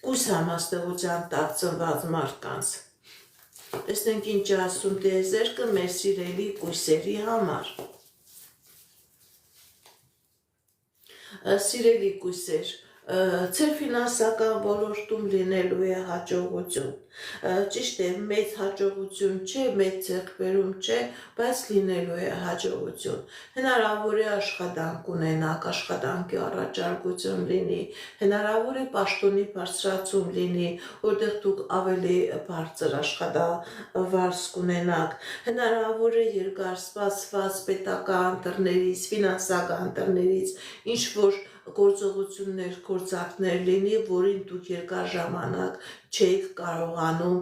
կույս համաստեղության տակ ծնված մարդկանց։ Տեսնենք ինչ ասում տիեզերքը մեր սիրելի կույսերի համար։ Սիրելի կույսեր, ձեր ֆինանսական ոլորտում լինելու է հաջողություն։ Ճիշտ է, մեծ հաջողություն չէ, մեծ ձեռքբերում չէ, բայց լինելու է հաջողություն։ Հնարավոր է աշխատանք ունենաք, աշխատանքի առաջարկություն լինի, հնարավոր է պաշտոնի բարձրացում լինի, որտեղ դուք ավելի բարձր աշխատավարձ կունենաք, հնարավոր է երկար սպասված պետական դռներից, ֆինանսական դռներից ինչ-որ գործողություններ, գործակներ լինի, որին դուք երկար ժամանակ չեք կարողանում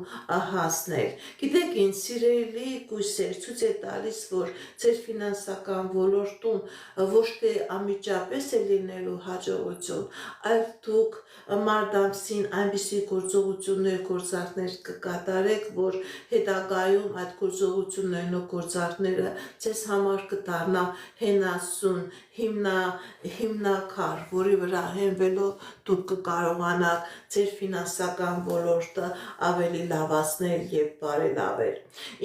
հասնել։ Գիտեք ինչ, սիրելի կույսեր, ցույց է տալիս, որ ձեր ֆինանսական ոլորտում ոչ թե անմիջապես է լինելու հաջողություն, այլ դուք մարտ ամսին այնպիսի գործողություններ, գործարքներ կկատարեք, որ հետագայում այդ գործողություններն ու գործարքները ձեզ համար կդառնա հենասուն, հիմնակար, որի վրա հենվելով դուք կկարողանաք ձեր ֆինանսական ոլորտը ավելի լավացնել և բարելավել։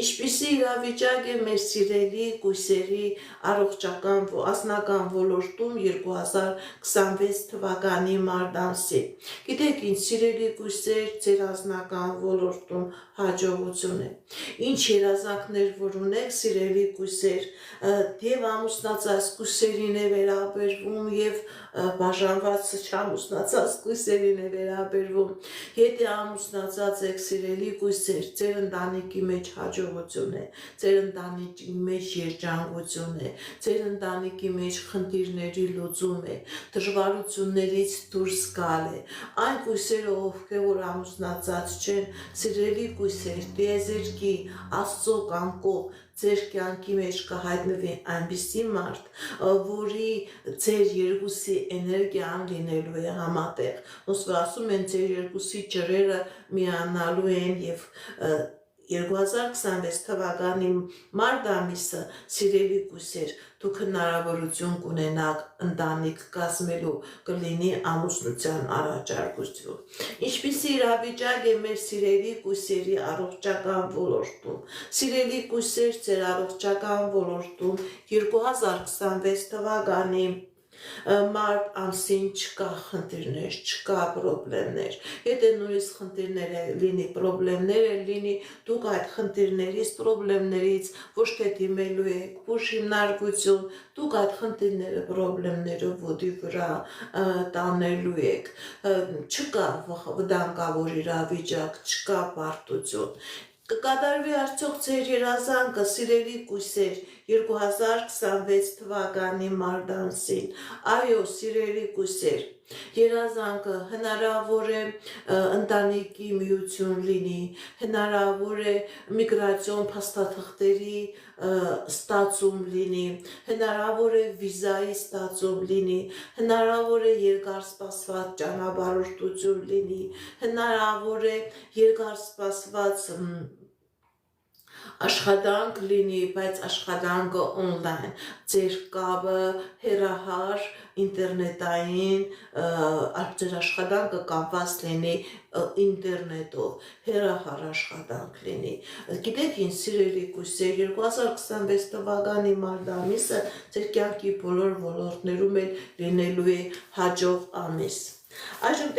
Ինչպիսի իրավիճակ է մեր սիրելի կույսերի անձնական ոլորտում 2026 թվականի մարտ ամսին։ Գիտեք ինչ, սիրելի կույսեր, ձեր անձնական ոլորտում հաջողություն է։ Ինչ երազանքներ որ ունեք, սիրելի կույսեր, և ամուսնացած կույսերին է վերաբերվում, և բաժանված չամուսնացած կույսերին է վերաբերվում։ Եթե ամուսնացած եք, սիրելի կույսեր, ձեր ընտանիքի մեջ հաջողություն է, ձեր ընտանիքի մեջ երջանկություն է, ձեր ընտանիքի մեջ խնդիրների լուծում է, դժվարություններից դուրս գալ է։ Այն կույսերը, ովքեր որ ամուսնացած չեն, սիրելի կույսեր, տիեզերքի Աստծո կամքով ձեր կյանքի մեջ կհայտնվի այնպիսի մարդ, որի ձեր երկուսի էներգիան լինելու է համատեղ։ Ոնց որ ասում են, ձեր երկուսի ջրերը միանալու են և 2026 թվականի մարտ ամիսը, սիրելի կույսեր, դուք հնարավորություն կունենաք ընտանիք կազմելու, կլինի ամուսնության առաջարկություն։ Ինչպիսի իրավիճակ է մեր սիրելի կույսերի առողջական ոլորտում։ Սիրելի կույսեր, ձեր առողջական ոլորտում 2026 թվականի մարտ ամսին չկա խնդիրներ, չկա պրոբլեմներ։ Եթե նույնիսկ խնդիրներ լինի, պրոբլեմներ լինի, դուք այդ խնդիրներից, պրոբլեմներից ոչ թե դիմելու եք բուժ հիմնարկություն, դուք այդ խնդիրները, պրոբլեմները ոտի վրա տանելու եք։ Չկա վտանգավոր իրավիճակ, չկա պարտություն։ Կկատարվի արդյոք ձեր երազանքը, սիրելի կույսեր, 2026 թվականի մարտ ամսին։ Այո, սիրելի կույսեր, երազանքը հնարավոր է ընտանիքի միություն լինի, հնարավոր է միգրացիոն փաստաթղթերի ստացում լինի, հնարավոր է վիզայի ստացում լինի, հնարավոր է երկար սպասված ճանապարհորդություն լինի, հնարավոր է երկար սպասված աշխատանք լինի, բայց աշխատանքը օնլայն, ձեր կապը հեռահար, ինտերնետային, ձեր աշխատանքը կապված լինի ինտերնետով, հեռահար աշխատանք լինի։ Գիտեք ինչ, սիրելի կույսեր, 2026 թվականի մարտ ամիսը ձեր կյանքի բոլոր ոլորտներում էլ լինելու է հաջող ամիս։ Այժմ